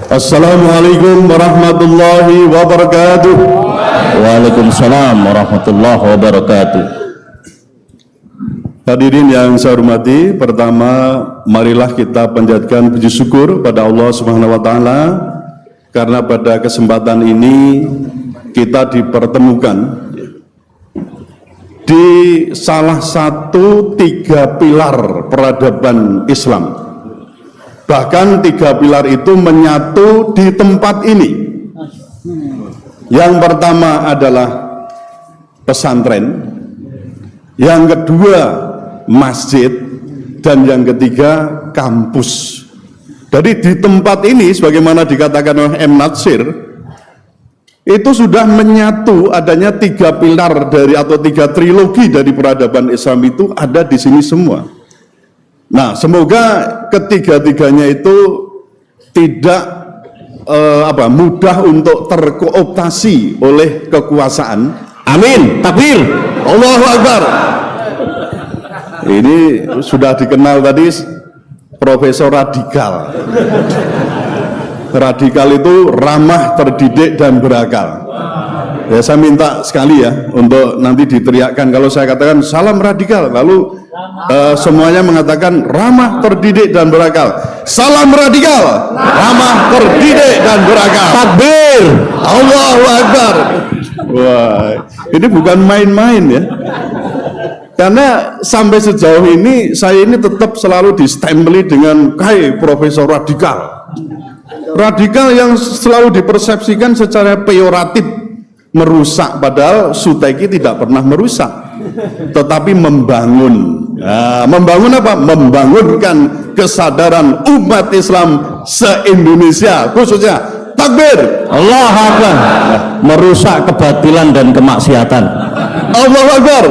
Assalamualaikum warahmatullahi wabarakatuh. Waalaikumsalam warahmatullahi wabarakatuh. Hadirin yang saya hormati, pertama marilah kita panjatkan puji syukur pada Allah Subhanahu wa taala karena pada kesempatan ini kita dipertemukan di salah satu 3 pilar peradaban Islam. Bahkan 3 pilar itu menyatu di tempat ini. Yang pertama adalah pesantren, yang kedua masjid, dan yang ketiga kampus. Jadi di tempat ini sebagaimana dikatakan oleh M. Natsir, itu sudah menyatu adanya 3 pilar dari atau 3 trilogi dari peradaban Islam itu ada di sini semua. Nah, semoga ketiga-tiganya itu tidak mudah untuk terkooptasi oleh kekuasaan. Amin. Takbir. Allahu Akbar. Ini sudah dikenal tadi Profesor Radikal. Radikal itu ramah, terdidik, dan berakal. Ya, saya minta sekali ya untuk nanti diteriakkan kalau saya katakan salam radikal, lalu semuanya mengatakan ramah, terdidik, dan berakal. Salam radikal, ramah, terdidik, dan berakal. Takbir. Allahu Akbar. Wah, ini bukan main-main ya. Karena sampai sejauh ini saya ini tetap selalu distempeli dengan kai Profesor Radikal. Radikal yang selalu dipersepsikan secara peyoratif, merusak, padahal Suteki tidak pernah merusak, tetapi membangun. Nah, membangun apa? Membangunkan kesadaran umat Islam se-Indonesia khususnya. Takbir. Allah Akbar. Merusak kebatilan dan kemaksiatan. Allah Akbar.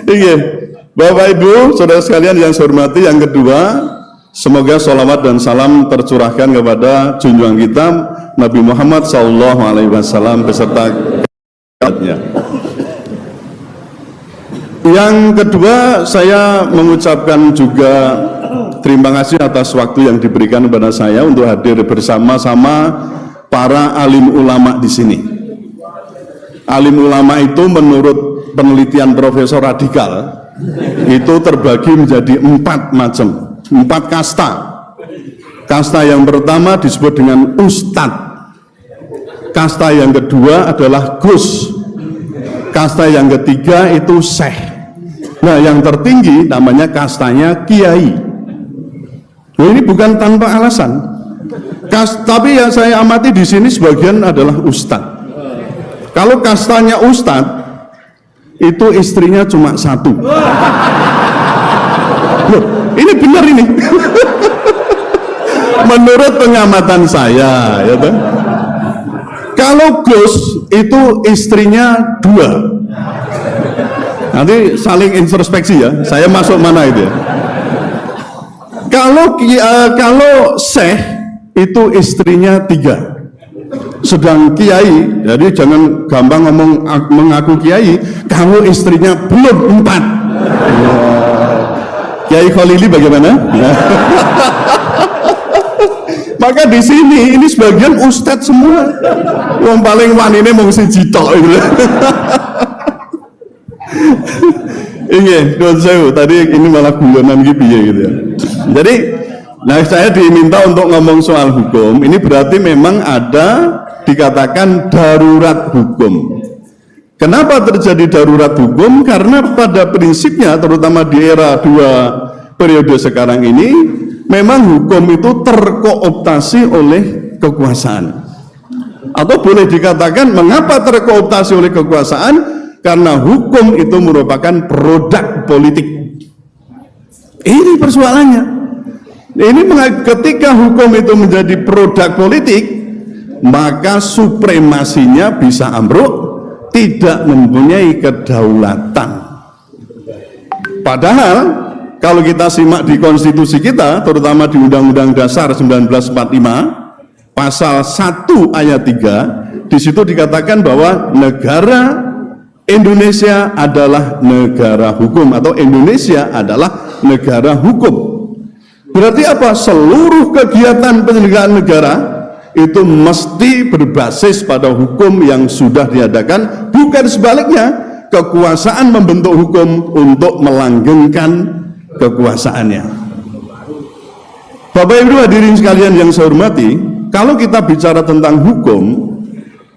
Iya, Bapak Ibu, saudara sekalian yang saya hormati, yang kedua, semoga sholawat dan salam tercurahkan kepada junjungan kita Nabi Muhammad SAW beserta kaumnya. Yang kedua, saya mengucapkan juga terima kasih atas waktu yang diberikan kepada saya untuk hadir bersama-sama para alim ulama di sini. Alim ulama itu menurut penelitian Profesor Radikal itu terbagi menjadi 4 macam, 4 kasta. Kasta yang pertama disebut dengan ustadz. Kasta yang kedua adalah gus. Kasta yang ketiga itu syekh. Nah, yang tertinggi namanya kastanya kiai. Nah, ini bukan tanpa alasan. Tapi yang saya amati di sini sebagian adalah ustadz. Kalau kastanya ustadz itu istrinya cuma 1. Loh, ini benar ini. Menurut pengamatan saya, ya kan? Kalau gus itu istrinya 2. Nanti saling introspeksi ya. Saya masuk mana itu ya? Kalau syekh itu istrinya 3. Sedang kiai, jadi jangan gampang ngomong mengaku kiai kalau istrinya belum 4. Kiai Khalili bagaimana? Maka di sini ini sebagian ustadz semua. Yang paling wanine mau siji tok gitu. Ini tadi ini malah guyonan gitu ya gitu ya. Jadi, nah saya diminta untuk ngomong soal hukum. Ini berarti memang ada dikatakan darurat hukum. Kenapa terjadi darurat hukum? Karena pada prinsipnya, terutama di era 2 periode sekarang ini, memang hukum itu terkooptasi oleh kekuasaan. Atau boleh dikatakan mengapa terkooptasi oleh kekuasaan? Karena hukum itu merupakan produk politik. Ini persoalannya. Ini ketika hukum itu menjadi produk politik, maka supremasinya bisa ambruk, tidak mempunyai kedaulatan. Padahal kalau kita simak di konstitusi kita, terutama di Undang-Undang Dasar 1945, pasal 1 ayat 3, di situ dikatakan bahwa negara Indonesia adalah negara hukum atau Indonesia adalah negara hukum. Berarti apa? Seluruh kegiatan penyelenggaraan negara itu mesti berbasis pada hukum yang sudah diadakan, bukan sebaliknya, kekuasaan membentuk hukum untuk melanggengkan kekuasaannya. Bapak Ibu hadirin sekalian yang saya hormati, kalau kita bicara tentang hukum,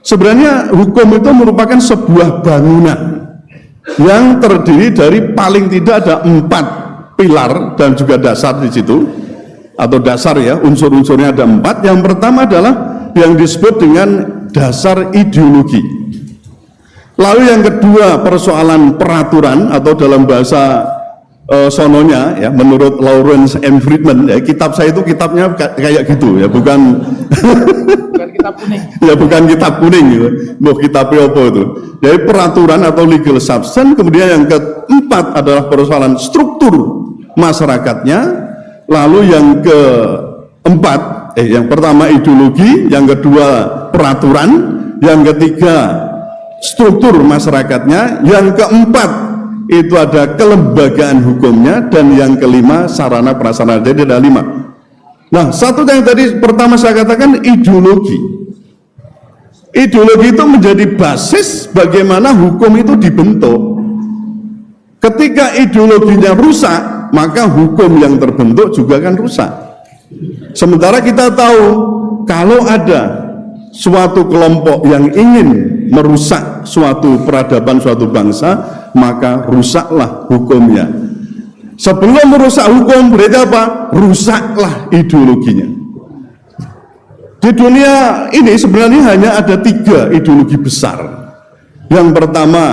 sebenarnya hukum itu merupakan sebuah bangunan yang terdiri dari paling tidak ada 4 pilar dan juga dasar di situ, atau dasar ya, unsur-unsurnya ada 4. Yang pertama adalah yang disebut dengan dasar ideologi. Lalu yang kedua persoalan peraturan, atau dalam bahasa sononya ya, menurut Lawrence M. Friedman ya, kitab saya itu kitabnya kayak gitu ya, bukan kitab kuning. Ya bukan kitab kuning gitu. Mau kitab apa itu? Jadi peraturan atau legal substance. Kemudian yang keempat adalah persoalan struktur masyarakatnya. Lalu yang keempat, yang pertama ideologi, yang kedua peraturan, yang ketiga struktur masyarakatnya, yang keempat itu ada kelembagaan hukumnya, dan yang kelima sarana prasarana. Jadi ada 5. Nah, satu yang tadi pertama saya katakan ideologi. Ideologi itu menjadi basis bagaimana hukum itu dibentuk. Ketika ideologinya rusak, maka hukum yang terbentuk juga akan rusak. Sementara kita tahu kalau ada suatu kelompok yang ingin merusak suatu peradaban suatu bangsa, maka rusaklah hukumnya. Sebelum merusak hukum, berarti apa? Rusaklah ideologinya. Di dunia ini sebenarnya hanya ada 3 ideologi besar. Yang pertama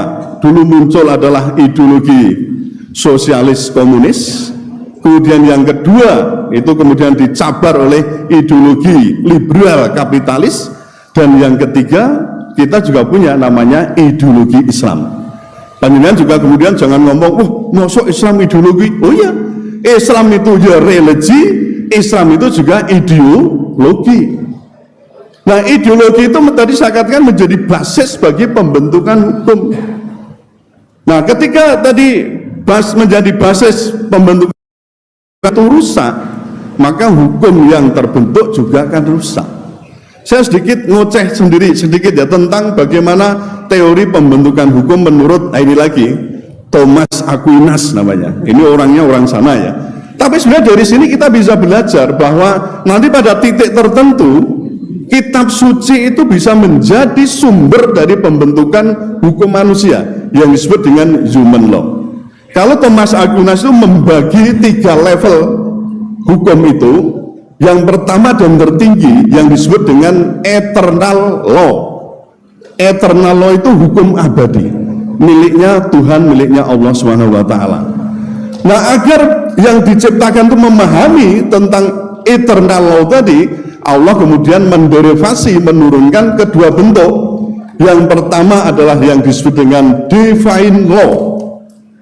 dulu muncul adalah ideologi sosialis komunis. Kemudian yang kedua itu kemudian dicabar oleh ideologi liberal kapitalis. Dan yang ketiga kita juga punya namanya ideologi Islam. Panjenengan juga kemudian jangan ngomong, oh masuk Islam ideologi. Oh iya, Islam itu ya religi, Islam itu juga ideologi. Nah ideologi itu tadi saya katakan menjadi basis bagi pembentukan hukum. Nah ketika tadi menjadi basis pembentukan itu rusak, maka hukum yang terbentuk juga akan rusak. Saya sedikit ngoceh sedikit ya tentang bagaimana teori pembentukan hukum menurut, nah ini lagi Thomas Aquinas namanya. Ini orangnya orang sana ya. Tapi sebenarnya dari sini kita bisa belajar bahwa nanti pada titik tertentu kitab suci itu bisa menjadi sumber dari pembentukan hukum manusia yang disebut dengan human law. Kalau Thomas Aquinas itu membagi 3 level hukum itu. Yang pertama dan tertinggi yang disebut dengan eternal law. Eternal law itu hukum abadi, miliknya Tuhan, miliknya Allah SWT. Nah agar yang diciptakan itu memahami tentang eternal law tadi, Allah kemudian menderivasi, menurunkan kedua bentuk. Yang pertama adalah yang disebut dengan divine law.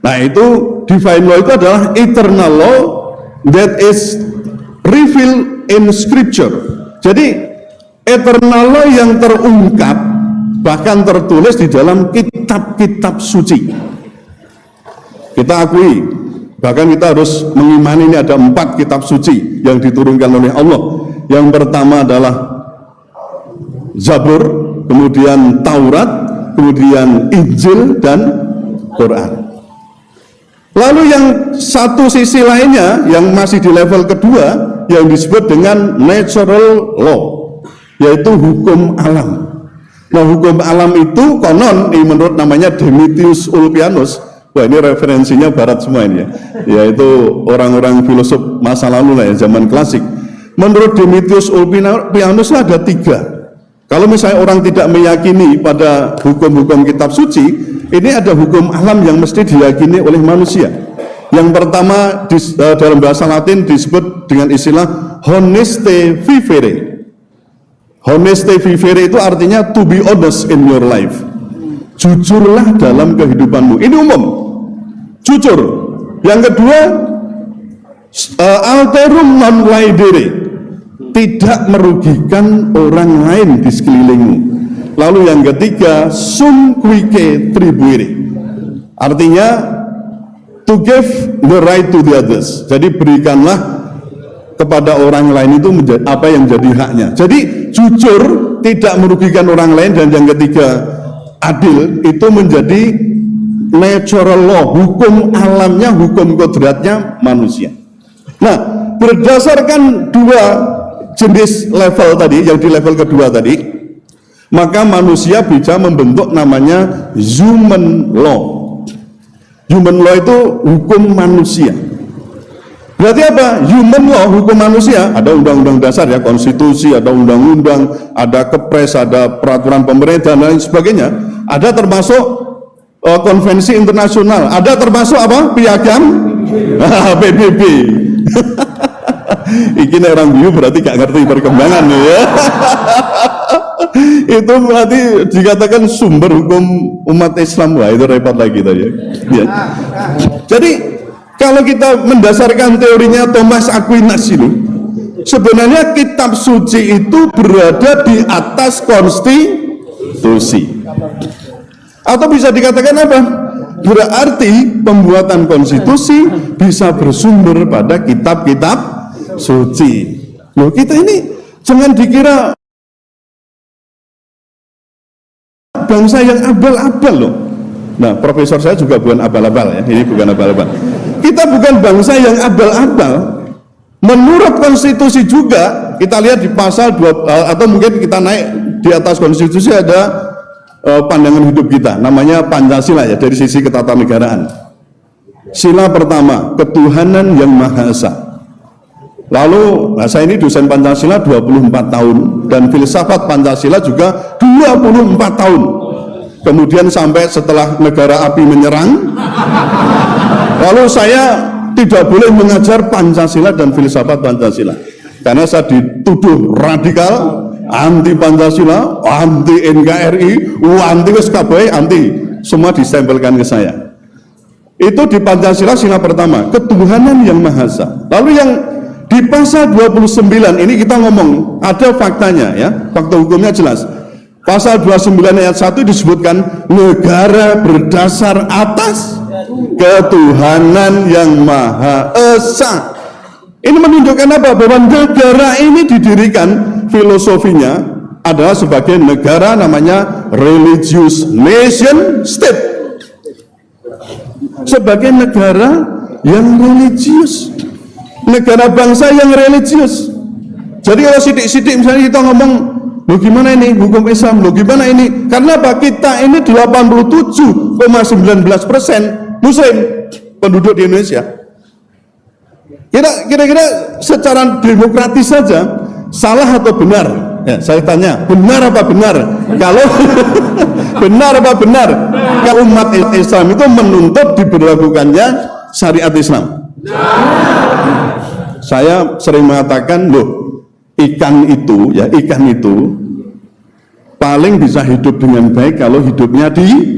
Nah itu divine law itu adalah eternal law that is revealed in scripture. Jadi eternal law yang terungkap bahkan tertulis di dalam kitab-kitab suci. Kita akui, bahkan kita harus mengimani ini ada 4 kitab suci yang diturunkan oleh Allah. Yang pertama adalah Zabur, kemudian Taurat, kemudian Injil dan Quran. Lalu yang satu sisi lainnya yang masih di level kedua yang disebut dengan natural law, yaitu hukum alam. Nah hukum alam itu konon menurut namanya Demetrius Ulpianus. Wah ini referensinya barat semua ini ya, yaitu orang-orang filosof masa lalu lah ya, zaman klasik. Menurut Demetrius Ulpianus ada 3. Kalau misalnya orang tidak meyakini pada hukum-hukum kitab suci, ini ada hukum alam yang mesti diyakini oleh manusia. Yang pertama dalam bahasa Latin disebut dengan istilah honeste vivere. Honeste vivere itu artinya to be honest in your life. Jujurlah dalam kehidupanmu. Ini umum, jujur. Yang kedua alterum non laedere, tidak merugikan orang lain di sekelilingmu. Lalu yang ketiga sum quique tribuere, artinya to give the right to the others. Jadi berikanlah kepada orang lain itu apa yang menjadi haknya. Jadi jujur, tidak merugikan orang lain, dan yang ketiga adil, itu menjadi natural law, hukum alamnya, hukum kodratnya manusia. Nah, berdasarkan dua jenis level tadi, yang di level kedua tadi, maka manusia bisa membentuk namanya human law. Human law itu hukum manusia. Berarti apa? Human law, hukum manusia, ada undang-undang dasar ya, konstitusi, ada undang-undang, ada kepres, ada peraturan pemerintah dan lain sebagainya. Ada termasuk konvensi internasional, ada termasuk apa? Piagam PBB. Iki orang biu berarti gak ngerti perkembangan ya. Itu berarti dikatakan sumber hukum umat Islam. Wah, itu repot lagi tadi ya. Jadi kalau kita mendasarkan teorinya Thomas Aquinas itu, sebenarnya kitab suci itu berada di atas konstitusi. Atau bisa dikatakan apa? Berarti pembuatan konstitusi bisa bersumber pada kitab-kitab suci. Loh, kita ini jangan dikira bangsa yang abal-abal loh. Nah, profesor saya juga bukan abal-abal ya, ini bukan abal-abal. Kita bukan bangsa yang abal-abal. Menurut konstitusi juga, kita lihat di pasal 2, atau mungkin kita naik di atas konstitusi, ada pandangan hidup kita, namanya Pancasila ya, dari sisi ketatanegaraan. Sila pertama, ketuhanan yang Maha Esa. Lalu, saya ini dosen Pancasila 24 tahun, dan filsafat Pancasila juga 24 tahun. Kemudian sampai setelah negara api menyerang, lalu saya tidak boleh mengajar Pancasila dan filsafat Pancasila, karena saya dituduh radikal, anti Pancasila, anti NKRI, anti WSKB, anti, semua distempelkan ke saya. Itu di Pancasila sila pertama, ketuhanan yang Maha Esa. Lalu yang di pasal 29 ini kita ngomong, ada faktanya ya, fakta hukumnya jelas. Pasal 29 ayat 1 disebutkan negara berdasar atas ketuhanan yang Maha Esa. Ini menunjukkan apa? Bahwa negara ini didirikan, filosofinya adalah sebagai negara namanya religious nation state, sebagai negara yang religius, negara bangsa yang religius. Jadi kalau sidik-sidik misalnya kita ngomong, loh gimana ini hukum Islam, loh gimana ini, karena apa? Kita ini 87,19% Muslim penduduk di Indonesia. Kira-kira secara demokratis saja, salah atau benar? Ya, saya tanya, benar apa benar? Kalau benar apa benar? Kalau umat Islam itu menuntut diberlakukannya syariat Islam. Saya sering mengatakan, loh, ikan itu paling bisa hidup dengan baik kalau hidupnya di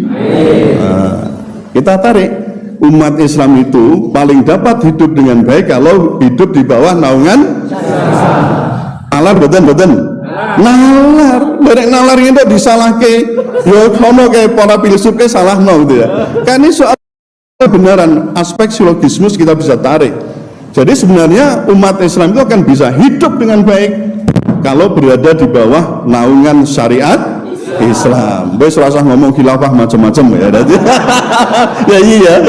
kita tarik. Umat Islam itu paling dapat hidup dengan baik kalau hidup di bawah naungan nalar boten nalar, mereka nalar itu disalahke ya kono kayak para filsuf kayak salah gitu ya. Kan ini soal kebenaran, aspek silogismus kita bisa tarik. Jadi sebenarnya umat Islam itu akan bisa hidup dengan baik kalau berada di bawah naungan syariat Islam. Wes rasa ngomong khilafah macam-macam ya. Ya iya.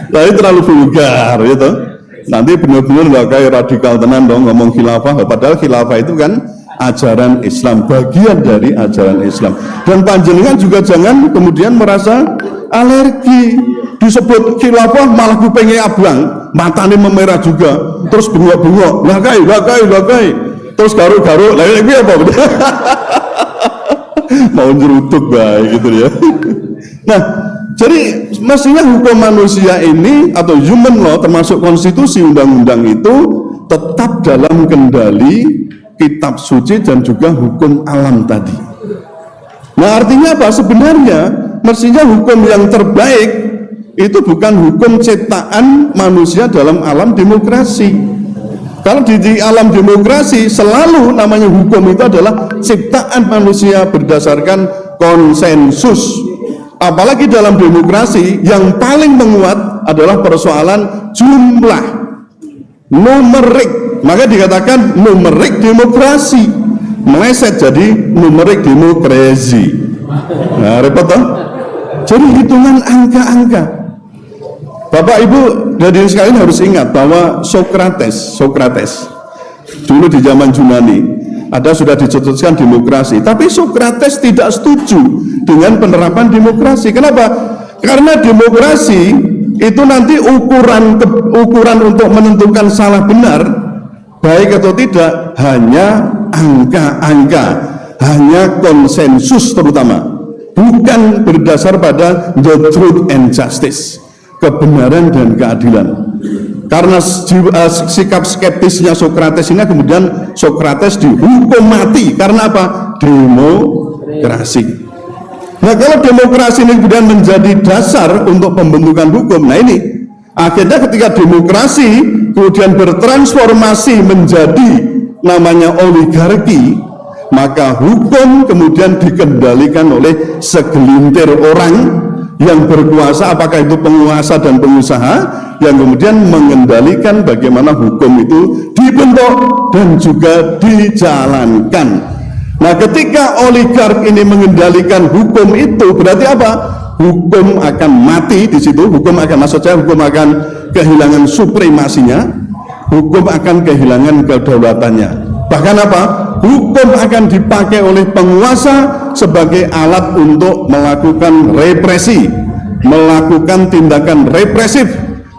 Tapi terlalu vulgar gitu. Nanti benar-benar nggak kayak radikal tenan dong ngomong khilafah. Padahal khilafah itu kan ajaran Islam, bagian dari ajaran Islam. Dan panjenengan juga jangan kemudian merasa alergi. Disebut khilafah malah kupingnya abang, matanya memerah juga, terus bengok-bengok, lakai, terus garuk-garuk, lagi apa? Mau nyeruduk baik gitu ya. Nah, jadi mestinya hukum manusia ini atau human law termasuk konstitusi, undang-undang itu tetap dalam kendali kitab suci dan juga hukum alam tadi. Nah, artinya apa? Sebenarnya mestinya hukum yang terbaik itu bukan hukum ciptaan manusia dalam alam demokrasi. Kalau di alam demokrasi selalu namanya hukum itu adalah ciptaan manusia berdasarkan konsensus. Apalagi dalam demokrasi yang paling menguat adalah persoalan jumlah. numerik, maka dikatakan numerik demokrasi, meleset jadi numerik demokrasi. Nah, repot toh? Jadi hitungan angka-angka. Bapak Ibu hadirin sekalian harus ingat bahwa Sokrates dulu di zaman Yunani ada sudah dicetuskan demokrasi, tapi Sokrates tidak setuju dengan penerapan demokrasi. Kenapa? Karena demokrasi itu nanti ukuran untuk menentukan salah benar, baik atau tidak, hanya angka-angka, hanya konsensus terutama, bukan berdasar pada the truth and justice, kebenaran dan keadilan. Karena sikap skeptisnya Sokrates ini, kemudian Sokrates dihukum mati. Karena apa? Demokrasi. Nah, kalau demokrasi ini kemudian menjadi dasar untuk pembentukan hukum, nah ini akhirnya ketika demokrasi kemudian bertransformasi menjadi namanya oligarki, maka hukum kemudian dikendalikan oleh segelintir orang yang berkuasa, apakah itu penguasa dan pengusaha, yang kemudian mengendalikan bagaimana hukum itu dibentuk dan juga dijalankan. Nah, ketika oligark ini mengendalikan hukum itu, berarti apa? Hukum akan mati di situ, hukum akan kehilangan supremasinya, hukum akan kehilangan kedaulatannya. Bahkan apa? Hukum akan dipakai oleh penguasa sebagai alat untuk melakukan represi, melakukan tindakan represif,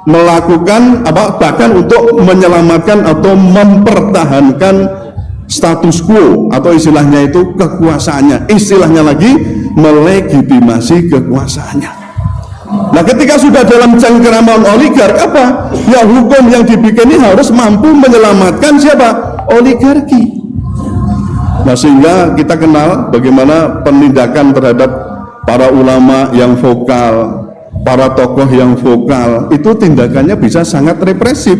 melakukan apa? Bahkan untuk menyelamatkan atau mempertahankan status quo, atau istilahnya itu kekuasaannya, istilahnya lagi melegitimasi kekuasaannya. Nah, ketika sudah dalam cengkeraman oligark, apa? Ya, hukum yang dibikin ini harus mampu menyelamatkan siapa? Oligarki. Nah, sehingga kita kenal bagaimana penindakan terhadap para ulama yang vokal, para tokoh yang vokal, itu tindakannya bisa sangat represif.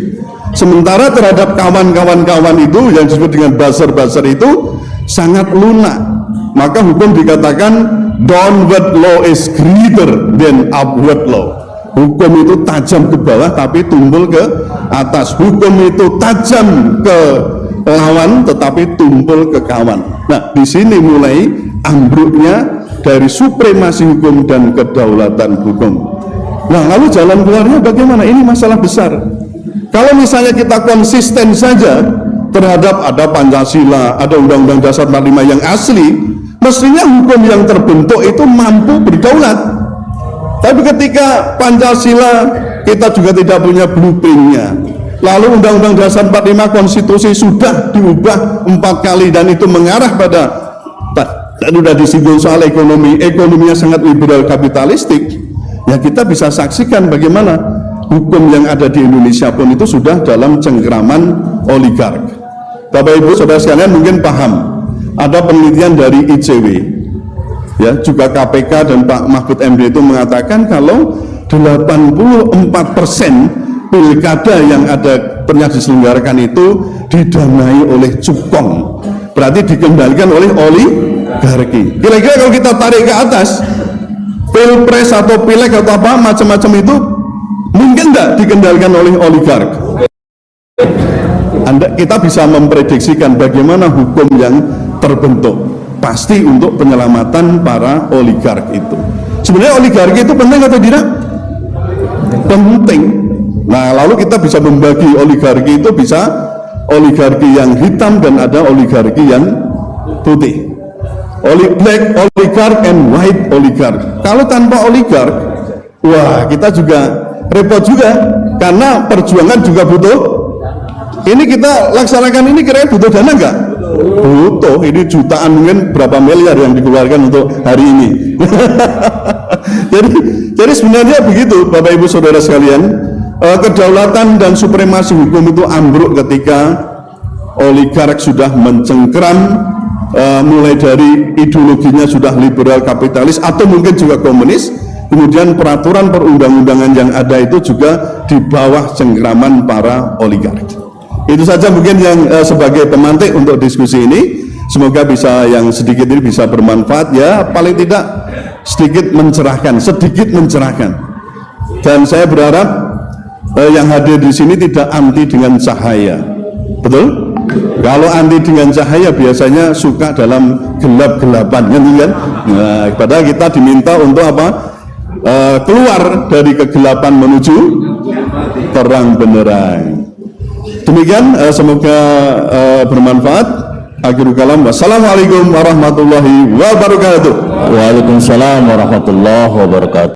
Sementara terhadap kawan-kawan itu yang disebut dengan buzzer-buzzer itu sangat lunak. Maka hukum dikatakan downward law is greater than upward law. Hukum itu tajam ke bawah tapi tumpul ke atas. Hukum itu tajam ke lawan tetapi tumpul ke kawan. Nah, di sini mulai ambruknya dari supremasi hukum dan kedaulatan hukum. Nah, lalu jalan keluarnya bagaimana? Ini masalah besar. Kalau misalnya kita konsisten saja terhadap ada Pancasila, ada Undang-Undang Dasar 45 yang asli, mestinya hukum yang terbentuk itu mampu berdaulat. Tapi ketika Pancasila kita juga tidak punya blueprintnya, lalu Undang-Undang Dasar 45 konstitusi sudah diubah 4 kali dan itu mengarah pada, dan sudah disinggung soal ekonominya sangat liberal kapitalistik, ya kita bisa saksikan bagaimana hukum yang ada di Indonesia pun itu sudah dalam cengkeraman oligark. Bapak Ibu saudara sekalian mungkin paham, ada penelitian dari ICW, ya juga KPK dan Pak Mahfud MD itu mengatakan kalau 84% pilkada yang ada pernah diselenggarakan itu didanai oleh cukong, berarti dikendalikan oleh oligarki. Kira-kira kalau kita tarik ke atas, pilpres atau pileg atau apa macam-macam itu mungkin tidak dikendalikan oleh oligark. Kita bisa memprediksikan bagaimana hukum yang terbentuk pasti untuk penyelamatan para oligark itu. Sebenarnya oligarki itu penting atau tidak? Penting. Nah, lalu kita bisa membagi oligarki itu, bisa oligarki yang hitam dan ada oligarki yang putih. Black oligark and white oligark. Kalau tanpa oligark, wah kita juga repot juga, karena perjuangan juga butuh. Ini kita laksanakan ini kira-kira butuh dana enggak? Butuh. Ini jutaan, mungkin berapa miliar yang dikeluarkan untuk hari ini. jadi sebenarnya begitu Bapak Ibu Saudara sekalian, kedaulatan dan supremasi hukum itu ambruk ketika oligark sudah mencengkeram, mulai dari ideologinya sudah liberal kapitalis atau mungkin juga komunis. Kemudian peraturan perundang-undangan yang ada itu juga di bawah cengkeraman para oligark. Itu saja mungkin yang sebagai pemantik untuk diskusi ini. Semoga bisa yang sedikit ini bisa bermanfaat, ya paling tidak sedikit mencerahkan. Dan saya berharap yang hadir di sini tidak anti dengan cahaya, betul? Kalau anti dengan cahaya biasanya suka dalam gelap-gelapan, kan? Nah, padahal kita diminta untuk apa? Keluar dari kegelapan menuju terang benderang. Demikian, semoga bermanfaat. Akhirul kalam, wassalamualaikum warahmatullahi wabarakatuh. Waalaikumsalam warahmatullahi wabarakatuh.